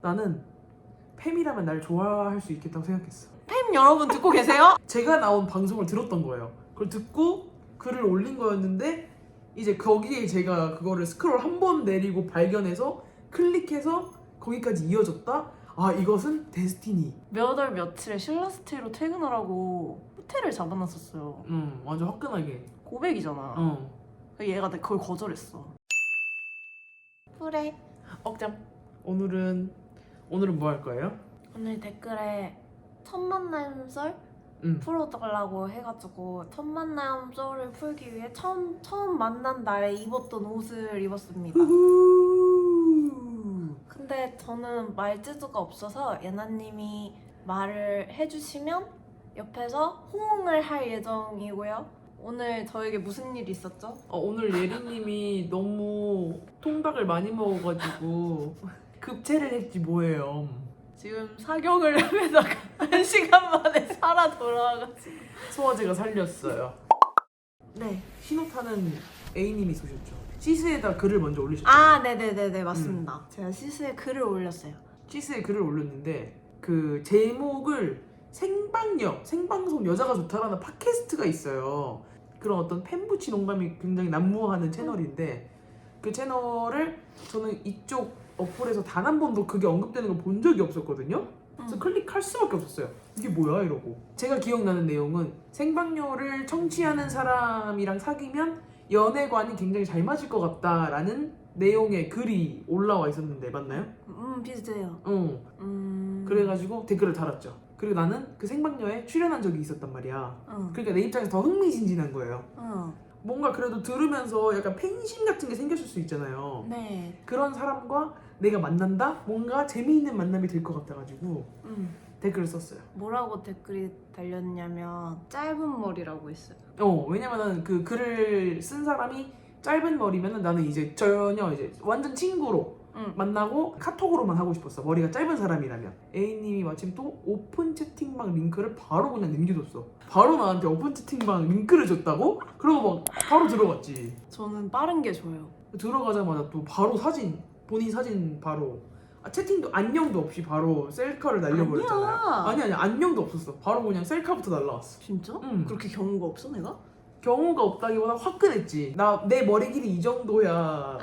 나는 팸이라면 날 좋아할 수 있겠다고 생각했어. 팸 여러분 듣고 계세요? 제가 나온 방송을 들었던 거예요. 그걸 듣고 글을 올린 거였는데 이제 거기에 제가 그거를 스크롤 한 번 내리고 발견해서 클릭해서 거기까지 이어졌다? 아, 이것은 데스티니. 몇 월 며칠에 신라스테이로 퇴근하라고 호텔을 잡아놨었어요. 완전 화끈하게. 고백이잖아. 얘가 그걸 거절했어. 그래. 억장. 오늘은 뭐 할 거예요? 오늘 댓글에 첫 만남 썰 풀어달라고 해가지고 첫 만남 썰을 풀기 위해 처음 만난 날에 입었던 옷을 입었습니다. 근데 저는 말재주가 없어서 예나님이 말을 해주시면 옆에서 호응을 할 예정이고요. 오늘 저에게 무슨 일이 있었죠? 오늘 예리님이 너무 통닭을 많이 먹어가지고 급체를 했지 뭐예요. 지금 사경을 하면다가 1시간 만에 살아 돌아와가지고 소화제가 살렸어요. 네. 신호타는 A님이 쏘셨죠. 시스에다 글을 먼저 올리셨죠. 아 네네네네 맞습니다. 제가 시스에 글을 올렸어요. 시스에 글을 올렸는데 그 제목을 생방송 여자가 좋다라는 팟캐스트가 있어요. 그런 어떤 팬부치 농담이 굉장히 난무하는 채널인데 그 채널을 저는 이쪽 어플에서 단 한 번도 그게 언급되는 걸 본 적이 없었거든요. 그래서 클릭할 수밖에 없었어요. 이게 뭐야 이러고. 제가 기억나는 내용은 생방녀를 청취하는 사람이랑 사귀면 연애관이 굉장히 잘 맞을 것 같다라는 내용의 글이 올라와 있었는데 맞나요? 비슷해요. 그래가지고 댓글을 달았죠. 그리고 나는 그 생방녀에 출연한 적이 있었단 말이야. 그러니까 내 입장에서 더 흥미진진한 거예요. 뭔가 그래도 들으면서 약간 팬심 같은 게 생겼을 수 있잖아요. 네. 그런 사람과 내가 만난다? 뭔가 재미있는 만남이 될 것 같아가지고 댓글을 썼어요. 뭐라고 댓글이 달렸냐면 짧은 머리라고 했어요. 왜냐면은 그 글을 쓴 사람이 짧은 머리면은 나는 이제 전혀 이제 완전 친구로 만나고 카톡으로만 하고 싶었어. 머리가 짧은 사람이라면. A님이 마침 또 오픈 채팅방 링크를 바로 그냥 남겨줬어. 바로 나한테 오픈 채팅방 링크를 줬다고? 그러고 막 바로 들어갔지. 저는 빠른 게 좋아요. 들어가자마자 또 바로 본인 사진 바로 채팅도 안녕도 없이 바로 셀카를 날려버렸잖아요. 아니 안녕도 없었어. 바로 그냥 셀카부터 날라왔어. 진짜? 응. 그렇게 경우가 없어 내가? 경우가 없다기보다 화끈했지. 내 머리 길이 이 정도야.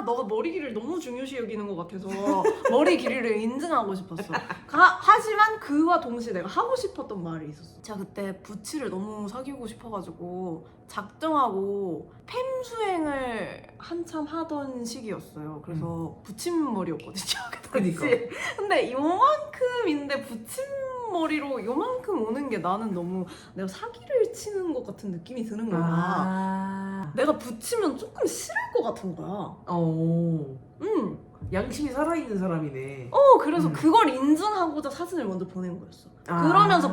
너가 머리 길이를 너무 중요시 여기는 것 같아서 머리 길이를 인증하고 싶었어. 하지만 그와 동시에 내가 하고 싶었던 말이 있었어. 제가 그때 부치를 너무 사귀고 싶어가지고 작정하고 팸 수행을 한참 하던 시기였어요. 그래서 붙임머리였거든요. 그 그니까. 당시에. 근데 요만큼인데 붙임머리로 요만큼 오는 게 나는 너무 내가 사기를 치는 것 같은 느낌이 드는 거야. 내가 붙이면 조금 싫을 것 같은 거야. 양심이 살아있는 사람이네. 그래서 그걸 인증하고자 사진을 먼저 보낸 거였어. 그러면서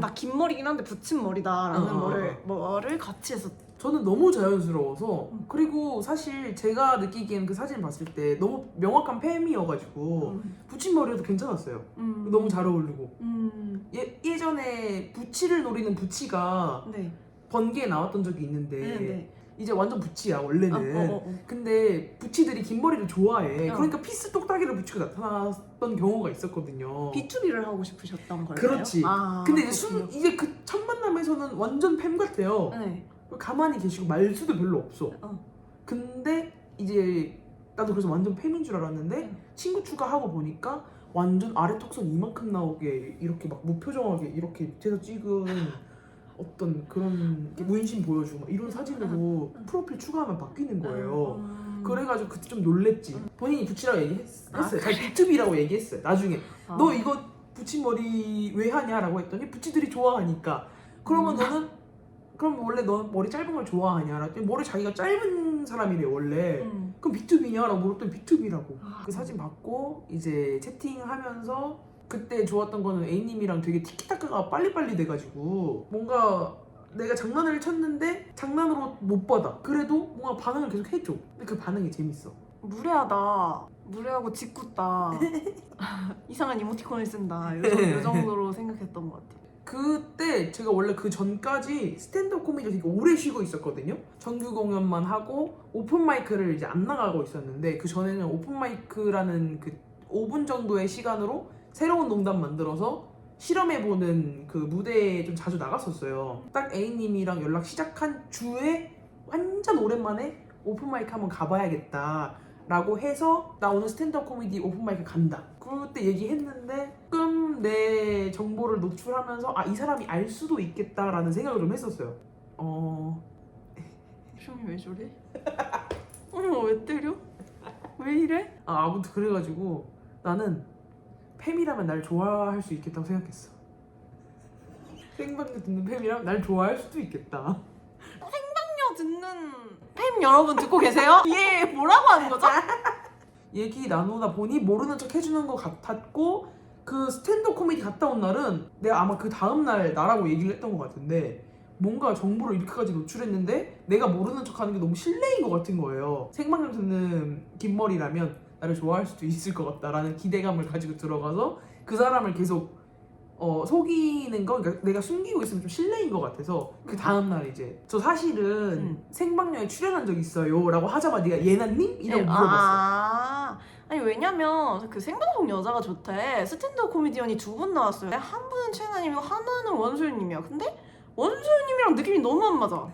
나 긴 머리긴 한데 붙임머리다라는 뭐를 같이 했었. 저는 너무 자연스러워서 그리고 사실 제가 느끼기에는 그 사진 봤을 때 너무 명확한 팸이어가지고 붙임머리도 괜찮았어요. 너무 잘 어울리고 예전에 부치를 노리는 부치가 네. 번개에 나왔던 적이 있는데 네. 이제 완전 부치야 원래는. 근데 부치들이 긴 머리를 좋아해. 그러니까 피스 똑딱이를 붙이고 나타났던 경우가 있었거든요. B2B를 하고 싶으셨던 걸까요? 그렇지. 근데 그렇군요. 이제 그 첫 만남에서는 완전 팸 같아요. 네. 가만히 계시고 말수도 별로 없어. 근데 이제 나도 그래서 완전 팸인 줄 알았는데 친구 추가하고 보니까 완전 아래 턱선 이만큼 나오게 이렇게 막 무표정하게 이렇게 밑에서 찍은 어떤 그런 문신 보여주고 막 이런 사진으로 프로필 추가하면 바뀌는 거예요. 그래가지고 그때 좀 놀랬지. 본인이 부치라고 얘기했어요. 잘 B2B라고 얘기했어요. 나중에 너 이거 붙임머리 왜 하냐라고 했더니 부치들이 좋아하니까. 그러면 너는 그럼 원래 너 머리 짧은 걸 좋아하냐? 라고 머리 자기가 짧은 사람이래 원래. 그럼 B2B냐라고 물었더니 B2B라고. 그 사진 받고 이제 채팅하면서 그때 좋았던 거는 A님이랑 되게 티키타카가 빨리빨리 돼가지고 뭔가 내가 장난을 쳤는데 장난으로 못 받아. 그래도 뭔가 반응을 계속 해줘. 근데 그 반응이 재밌어. 무례하고 짓궂다. 이상한 이모티콘을 쓴다. 이 정도로 생각했던 것 같아요. 그때 제가 원래 그 전까지 스탠드업 코미디를 되게 오래 쉬고 있었거든요. 정규 공연만 하고 오픈 마이크를 이제 안 나가고 있었는데 그 전에는 오픈 마이크라는 그 5분 정도의 시간으로 새로운 농담 만들어서 실험해보는 그 무대에 좀 자주 나갔었어요. 딱 A님이랑 연락 시작한 주에 완전 오랜만에 오픈마이크 한번 가봐야겠다 라고 해서 나 오늘 스탠드업 코미디 오픈마이크 간다. 그때 얘기했는데 조금 내 정보를 노출하면서 아, 이 사람이 알 수도 있겠다라는 생각을 좀 했었어요. 형이 왜 저래? 왜 때려? 왜 이래? 아무튼 그래가지고 나는 팸이라면 날 좋아할 수 있겠다고 생각했어. 생방송 듣는 팸이라면 날 좋아할 수도 있겠다. 생방송 듣는 팬 여러분 듣고 계세요? 얘 뭐라고 하는 거죠? 얘기 나누다 보니 모르는 척 해주는 것 같았고 그 스탠드업 코미디 갔다 온 날은 내가 아마 그 다음날 나라고 얘기를 했던 것 같은데 뭔가 정보를 이렇게까지 노출했는데 내가 모르는 척 하는 게 너무 실례인 것 같은 거예요. 생방송 듣는 김머리라면 나를 좋아할 수도 있을 것 같다라는 기대감을 가지고 들어가서 그 사람을 계속 속이는 거, 그러니까 내가 숨기고 있으면 좀 실례인 것 같아서 그 다음날 이제 저 사실은 생방송에 출연한 적 있어요 라고 하자마자 네가 예나님? 이라고 물어봤어. 아니 왜냐면 그 생방송 여자가 좋대. 스탠드업 코미디언이 2분 나왔어요. 한 분은 최애나님이고 하나는 원소연님이야. 근데 원소연님이랑 느낌이 너무 안 맞아.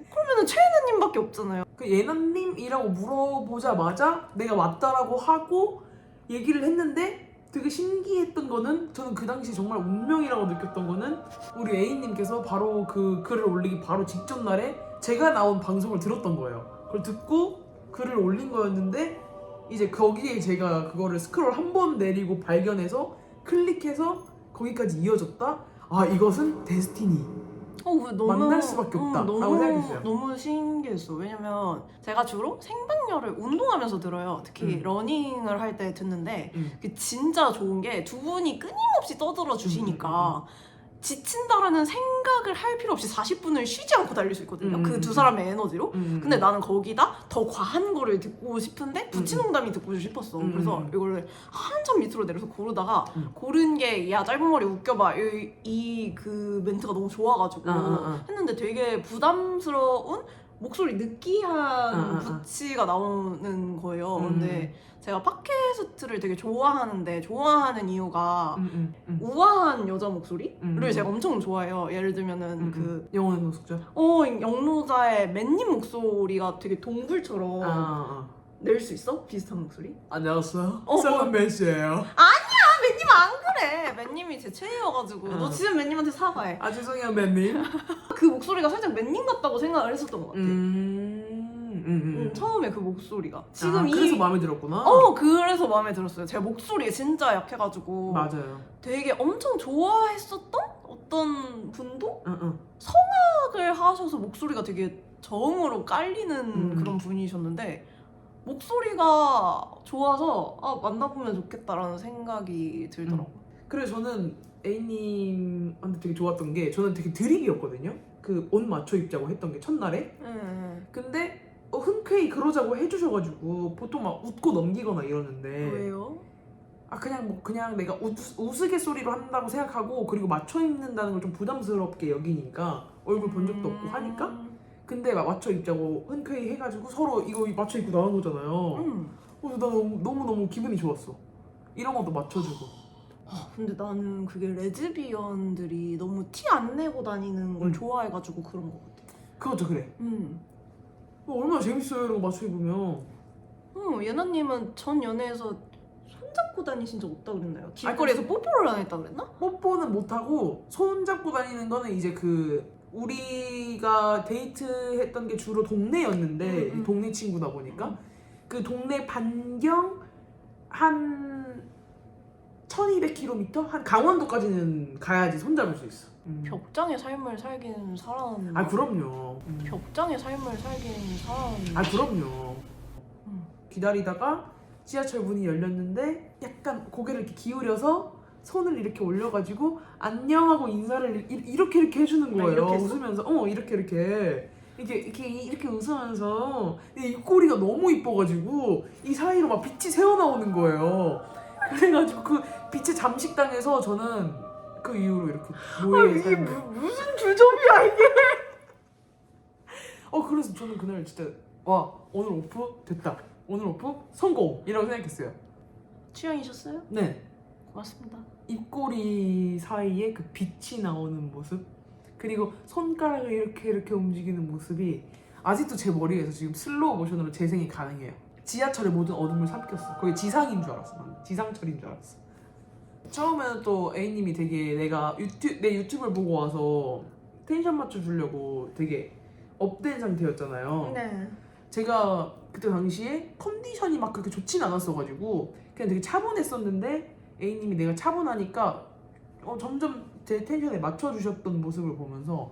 그러면은 최애나님밖에 없잖아요. 그 예나님이라고 물어보자마자 내가 맞다라고 하고 얘기를 했는데 되게 신기했던 거는 저는 그 당시 정말 운명이라고 느꼈던 거는 우리 A님께서 바로 그 글을 올리기 바로 직전 날에 제가 나온 방송을 들었던 거예요. 그걸 듣고 글을 올린 거였는데 이제 거기에 제가 그거를 스크롤 한 번 내리고 발견해서 클릭해서 거기까지 이어졌다? 아, 이것은 데스티니. 너무, 만날 수밖에 없다 라고 생각했어요. 너무 신기했어. 왜냐면 제가 주로 생방열을 운동하면서 들어요. 특히 러닝을 할 때 듣는데 그 진짜 좋은 게 두 분이 끊임없이 떠들어 주시니까 지친다라는 생각을 할 필요 없이 40분을 쉬지 않고 달릴 수 있거든요. 그 두 사람의 에너지로. 근데 나는 거기다 더 과한 거를 듣고 싶은데 부치농담이 듣고 싶었어. 그래서 이걸 한참 밑으로 내려서 고르다가 고른 게 야 짧은 머리 웃겨봐 이 그 멘트가 너무 좋아가지고 했는데 되게 부담스러운 목소리 느끼한 부치가 나오는 거예요. 근데 제가 팟캐스트를 되게 좋아하는 이유가 우아한 여자 목소리를 제가 엄청 좋아해요. 예를 들면은 그 영혼의 노숙자? 영로자의 맨님 목소리가 되게 동굴처럼 낼 수 있어? 비슷한 목소리? 안녕하세요. 셀럽 맨씨예요. 맨님 안 그래. 맨님이 제 최애여가지고 너 진짜 맨님한테 사과해. 아, 죄송해요 맨님. 그 목소리가 살짝 맨님 같다고 생각을 했었던 것 같아. 처음에 그 목소리가 지금 그래서 마음에 들었구나. 그래서 마음에 들었어요. 제 목소리가 진짜 약해가지고 맞아요. 되게 엄청 좋아했었던 어떤 분도 성악을 하셔서 목소리가 되게 저음으로 깔리는 그런 분이셨는데 목소리가 좋아서 만나보면 좋겠다라는 생각이 들더라고요. 그래서 저는 A님한테 되게 좋았던 게 저는 되게 드립이었거든요. 그 옷 맞춰 입자고 했던 게 첫날에. 근데 흔쾌히 그러자고 해주셔가지고 보통 막 웃고 넘기거나 이러는데 왜요? 그냥 내가 우스갯소리로 한다고 생각하고 그리고 맞춰 입는다는 걸 좀 부담스럽게 여기니까 얼굴 본 적도 없고 하니까 근데 막 맞춰 입자고 흔쾌히 해가지고 서로 이거 맞춰 입고 나온 거잖아요. 그래서 나 너무너무 기분이 좋았어. 이런 것도 맞춰주고. 근데 나는 그게 레즈비언들이 너무 티 안 내고 다니는 걸 좋아해가지고 그런 것 같아. 그것도 그래. 얼마나 재밌어요 이런 거 맞춰 입으면. 예나님은 전 연애에서 손잡고 다니신 적 없다고 그랬나요? 길거리에서 뽀뽀를 안 했다고 그랬나? 뽀뽀는 못하고 손 잡고 다니는 거는 이제 그 우리가 데이트했던 게 주로 동네였는데 동네 친구다 보니까 그 동네 반경 한 1200km? 한 강원도까지는 가야지 손잡을 수 있어. 벽장의 삶을 살기는 사람. 그럼요. 벽장의 삶을 살기는 사람. 그럼요. 기다리다가 지하철 문이 열렸는데 약간 고개를 이렇게 기울여서 손을 이렇게 올려가지고 안녕하고 인사를 이렇게 해주는 거예요. 이렇게 웃으면서 이렇게 웃으면서 이 꼬리가 너무 이뻐가지고 이 사이로 막 빛이 새어나오는 거예요. 그래가지고 그 빛에 잠식당해서 저는 그 이후로 이렇게 노예의 삶을. 무슨 주접이야 이게? 그래서 저는 그날 진짜 와 오늘 오프 됐다. 오늘 오프 성공! 이라고 생각했어요. 취향이셨어요? 네. 고맙습니다. 입꼬리 사이에 그 빛이 나오는 모습, 그리고 손가락을 이렇게 움직이는 모습이 아직도 제 머리에서 지금 슬로우 모션으로 재생이 가능해요. 지하철의 모든 어둠을 삼켰어. 거의 지상인 줄 알았어. 나는 지상철인 줄 알았어. 처음에는 또 A님이 되게 내 유튜브를 보고 와서 텐션 맞춰주려고 되게 업된 상태였잖아요. 네. 제가 그때 당시에 컨디션이 막 그렇게 좋진 않았어가지고 그냥 되게 차분했었는데 A님이 내가 차분하니까 점점 제 텐션에 맞춰주셨던 모습을 보면서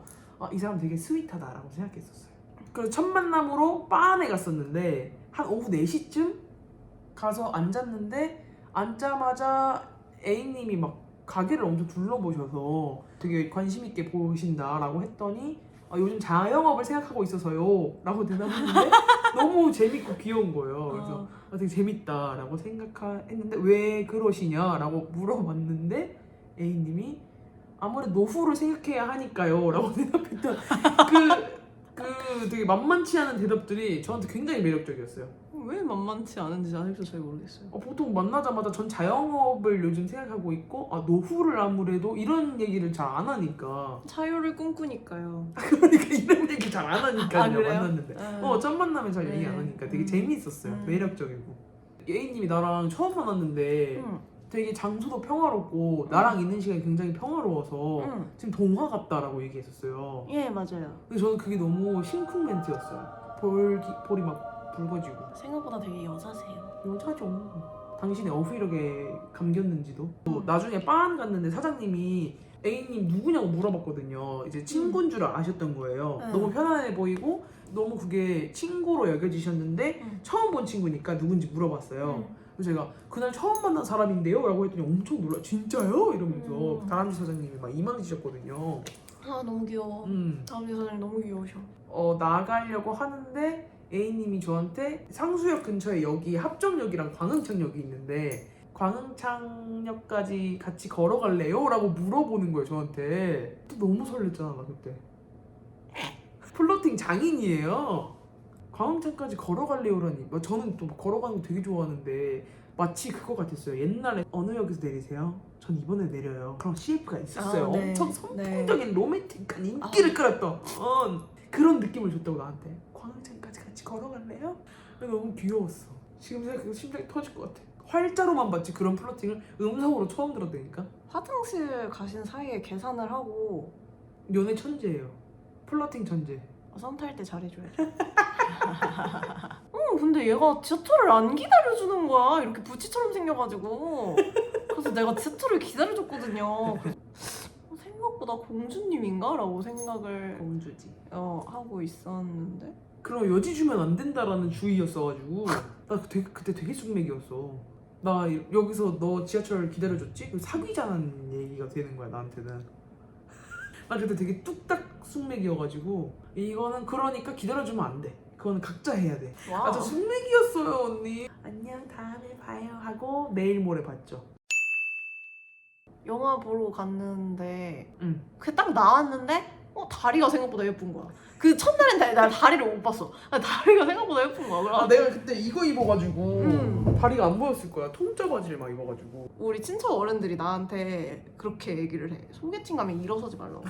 이 사람 되게 스윗하다라고 생각했었어요. 그래서 첫 만남으로 바 안에 갔었는데 한 오후 4시쯤 가서 앉았는데 앉자마자 A님이 막 가게를 엄청 둘러보셔서 되게 관심 있게 보신다라고 했더니 요즘 자영업을 생각하고 있어서요 라고 대답했는데 너무 재밌고 귀여운 거예요. 그래서 되게 재밌다라고 생각했는데 왜 그러시냐라고 물어봤는데 A님이 아무래도 노후를 생각해야 하니까요 라고 대답했던 그 되게 만만치 않은 대답들이 저한테 굉장히 매력적이었어요. 왜 만만치 않은지 아직도 잘 모르겠어요. 보통 만나자마자 전 자영업을 요즘 생각하고 있고 노후를 아무래도 이런 얘기를 잘 안 하니까 자유를 꿈꾸니까요. 그러니까 이런 얘기 잘 안 하니까요. 그래요? 만났는데 첫 만남에 잘 얘기 안 하니까 되게 재미있었어요. 매력적이고 A님이 나랑 처음 만났는데 되게 장소도 평화롭고 나랑 있는 시간이 굉장히 평화로워서 지금 동화 같다라고 얘기했었어요. 예, 맞아요. 근데 저는 그게 너무 심쿵 멘트였어요. 볼이 막 붉어지고. 생각보다 되게 여자세요. 여자죠. 당신의 어휘력에 감겼는지도. 나중에 바안 갔는데 사장님이 A님 누구냐고 물어봤거든요. 이제 친구인 줄 아셨던 거예요. 너무 편안해 보이고 너무 그게 친구로 여겨지셨는데 처음 본 친구니까 누군지 물어봤어요. 그래서 제가 그날 처음 만난 사람인데요? 라고 했더니 엄청 놀라. 진짜요? 이러면서 다람쥐 사장님이 막 이망지셨거든요. 아, 너무 귀여워. 다음 사장님 너무 귀여우셔. 나가려고 하는데 A님이 저한테 상수역 근처에 여기 합정역이랑 광흥창역이 있는데 광흥창역까지 같이 걸어갈래요? 라고 물어보는 거예요 저한테. 너무 설렜잖아 나 그때. 플러팅 장인이에요. 광흥창까지 걸어갈래요라니. 저는 또 걸어가는 거 되게 좋아하는데 마치 그거 같았어요. 옛날에 어느 역에서 내리세요? 전 이번에 내려요. 그런 CF가 있었어요. 네. 엄청 선풍적인 로맨틱한 인기를 끌었던 그런 느낌을 줬다고 나한테. 광흥창까지 같이 걸어갈래요? 너무 귀여웠어. 지금 생각해도 심장이 터질 것 같아. 활자로만 봤지 그런 플러팅을 음성으로 처음 들었다니까. 화장실 가신 사이에 계산을 하고 연애 천재예요. 플러팅 천재. 썸 탈 때 잘해줘야죠. 근데 얘가 지하철을 안 기다려주는 거야. 이렇게 부치처럼 생겨가지고. 그래서 내가 지하철을 기다려줬거든요. 생각보다 공주님인가? 라고 생각을 공주지. 하고 있었는데 그럼 여지 주면 안 된다라는 주의였어가지고 나 그때 되게 숙맥이었어. 나 여기서 너 지하철 기다려줬지? 그럼 사귀자는 얘기가 되는 거야 나한테는. 나 그때 되게 뚝딱 숙맥이어가지고 이거는 그러니까 기다려주면 안 돼. 그거는 각자 해야 돼. 와우. 저 숙맥이었어요 언니. 안녕 다음에 봐요 하고 내일 모레 봤죠. 영화 보러 갔는데 응. 그 딱 나왔는데 다리가 생각보다 예쁜 거야. 그 첫날엔 나 다리를 못 봤어. 다리가 생각보다 예쁜 거야. 그래서 내가 그때 이거 입어가지고 다리가 안 보였을 거야. 통짜 바지를 막 입어가지고. 우리 친척 어른들이 나한테 그렇게 얘기를 해. 소개팅 가면 일어서지 말라고.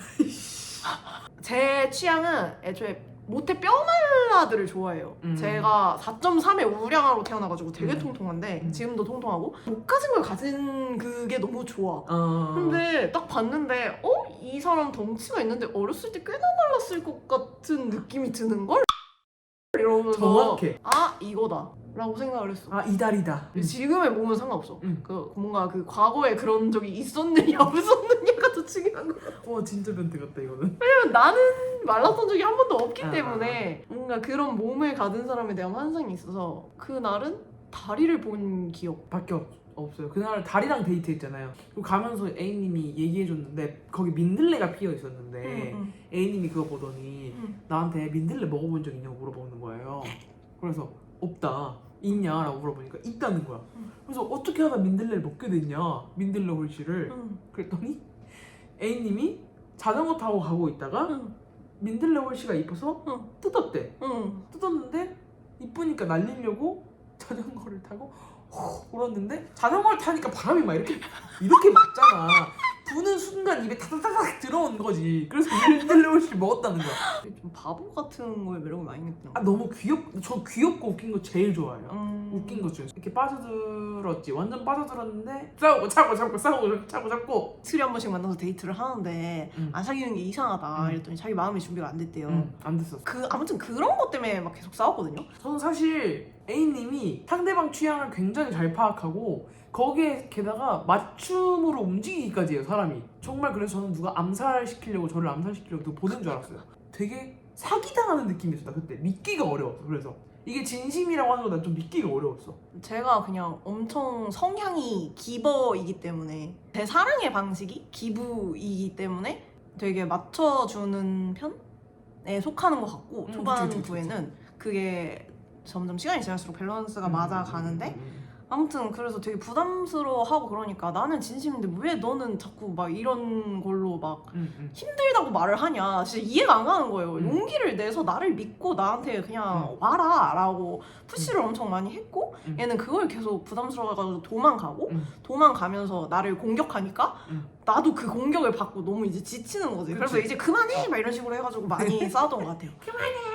제 취향은 애초에 모태 뼈말라들을 좋아해요. 제가 4.3의 우량아로 태어나가지고 되게 통통한데 지금도 통통하고 못 가진 걸 가진 그게 너무 좋아. 근데 딱 봤는데 이 사람 덩치가 있는데 어렸을 때 꽤나 말랐을 것 같은 느낌이 드는 걸? 이러면서 정확해. 이거다 라고 생각을 했어. 이달이다. 지금의 몸은 상관없어. 뭔가 그 과거에 그런 적이 있었느냐 없었느냐가 더 중요한 거야. 진짜 변태 같다 이거는. 왜냐면 나는 말랐던 적이 한 번도 없기 때문에 뭔가 그런 몸을 가진 사람에 대한 환상이 있어서 그날은 다리를 본 기억. 밖에 없어요. 그날 다리랑 데이트했잖아요. 그리고 가면서 A님이 얘기해줬는데 거기 민들레가 피어 있었는데 A님이 그거 보더니 나한테 민들레 먹어본 적 있냐고 물어보는 거예요. 그래서 없다. 있냐라고 물어보니까 있다는 거야. 그래서 어떻게 하다 민들레를 먹게 됐냐, 민들레 홀씨를. 그랬더니 A님이 자전거 타고 가고 있다가 민들레 홀씨가 이뻐서 뜯었대. 뜯었는데 이쁘니까 날리려고 자전거를 타고 불었는데 자전거를 타니까 바람이 막 이렇게 맞잖아. 부는 순간 입에 타닥타닥 들어온 거지. 그래서 릴레오시를 먹었다는 거야. 좀 바보 같은 거에 매력을 많이 느끼는 아 너무 저 귀엽고 웃긴 거 제일 좋아해요. 웃긴 거 중에서 이렇게 빠져들었지. 완전 빠져들었는데 싸우고 차고 싸우고 차고 이틀에 한 번씩 만나서 데이트를 하는데 안 사귀는 게 이상하다 이랬더니 자기 마음의 준비가 안 됐대요. 안 됐었어. 아무튼 그런 것 때문에 막 계속 싸웠거든요. 저는 사실 A님이 상대방 취향을 굉장히 잘 파악하고 거기에 게다가 맞춤으로 움직이기까지 해요, 사람이. 정말 그래서 저는 누가 암살시키려고 저를 암살시키려고 누가 보는 줄 알았어요. 되게 사기당하는 느낌이었어, 나 그때. 믿기가 어려웠어. 그래서 이게 진심이라고 하는 거 난 좀 믿기가 어려웠어. 제가 그냥 엄청 성향이 기버이기 때문에 제 사랑의 방식이 기부이기 때문에 되게 맞춰주는 편에 속하는 것 같고 초반부에는 그게 점점 시간이 지날수록 밸런스가 맞아가는데 아무튼 그래서 되게 부담스러워하고 그러니까 나는 진심인데 왜 너는 자꾸 막 이런 걸로 막 힘들다고 말을 하냐 진짜 이해가 안 가는 거예요. 용기를 내서 나를 믿고 나한테 그냥 와라 라고 푸시를 엄청 많이 했고 얘는 그걸 계속 부담스러워가지고 도망가면서 나를 공격하니까 나도 그 공격을 받고 너무 이제 지치는 거지. 그래서 이제 그만해 막 이런 식으로 해가지고 많이 싸웠던 것 같아요.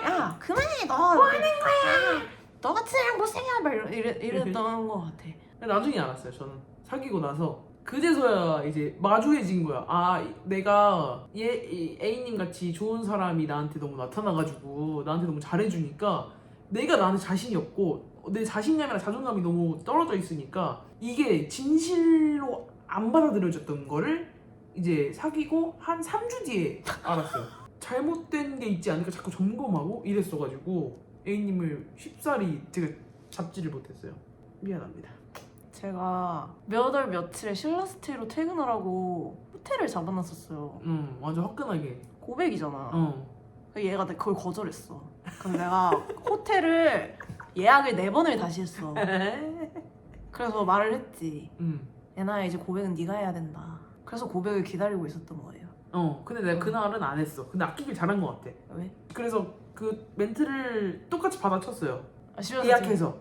야 그만해 너 뭐 하는 거야 너 같은 애랑 못생겨 막 이랬던 것 같아. 나중에 알았어요. 저는 사귀고 나서 그제서야 이제 마주해진 거야. 아 내가 A님 같이 좋은 사람이 나한테 너무 나타나가지고 나한테 너무 잘해주니까 내가 나한테 자신이 없고 내 자신감이나 자존감이 너무 떨어져 있으니까 이게 진실로 안 받아들여졌던 거를 이제 사귀고 한 3주 뒤에 알았어요. 잘못된 게 있지 않을까 자꾸 점검하고 이랬어가지고 A님을 쉽사리 제가 잡지를 못했어요. 미안합니다. 제가 몇 월 며칠에 신라스테이로 퇴근을 하고 호텔을 잡아놨었어요. 완전 화끈하게. 고백이잖아. 얘가 그걸 거절했어. 그래서 내가 호텔을 예약을 4번을 다시 했어. 그래서 말을 했지. 예나야 이제 고백은 네가 해야 된다. 그래서 고백을 기다리고 있었던 거예요. 근데 내가 그날은 안 했어. 근데 아끼길 잘한 것 같아. 왜? 그래서 그 멘트를 똑같이 받아쳤어요. 아, 예약해서.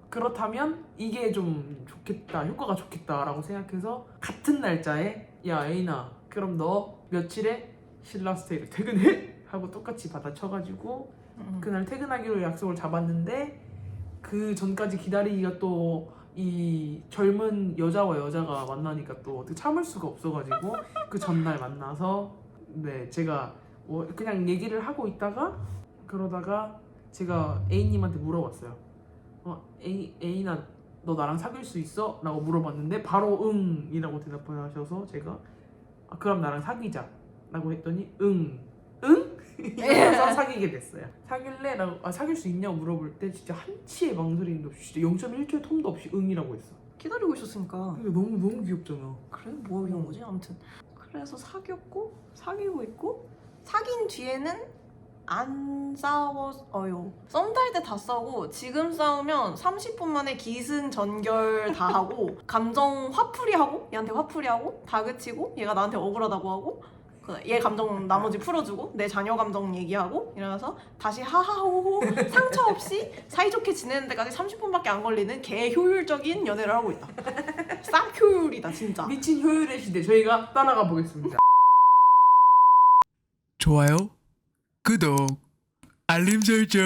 그렇다면 이게 좀 좋겠다, 효과가 좋겠다라고 생각해서 같은 날짜에 야 에이나 그럼 너 며칠에 신라스테이를 퇴근해? 하고 똑같이 받아쳐가지고 그날 퇴근하기로 약속을 잡았는데 그 전까지 기다리기가 또 이 젊은 여자와 여자가 만나니까 또 어떻게 참을 수가 없어가지고 그 전날 만나서 네 제가 뭐 그냥 얘기를 하고 있다가 그러다가 제가 A님한테 물어봤어요. A나 너 나랑 사귈 수 있어? 라고 물어봤는데 바로 응 이라고 대답을 하셔서 제가 그럼 나랑 사귀자 라고 했더니 응? 이러면서 사귀게 됐어요. 사귈래? 라고 사귈 수 있냐고 물어볼 때 진짜 한치의 망설임도 없이 진짜 0.1초의 톰도 없이 응이라고 했어. 기다리고 있었으니까. 근데 너무 귀엽잖아. 그래? 뭐가 귀여운 거지? 아무튼 그래서 사귀고 있고 사귄 뒤에는 안 싸워요. 썸 탈 때 다 싸우고 지금 싸우면 30분 만에 기승전결 다 하고 감정 화풀이하고 얘한테 화풀이하고 다그치고 얘가 나한테 억울하다고 하고 얘 감정 나머지 풀어주고 내 자녀 감정 얘기하고 이러면서 다시 하하호호 상처 없이 사이좋게 지내는 데까지 30분밖에 안 걸리는 개 효율적인 연애를 하고 있다. 싹 효율이다 진짜. 미친 효율의 시대 저희가 따라가 보겠습니다. 좋아요, 구독, 알림 설정.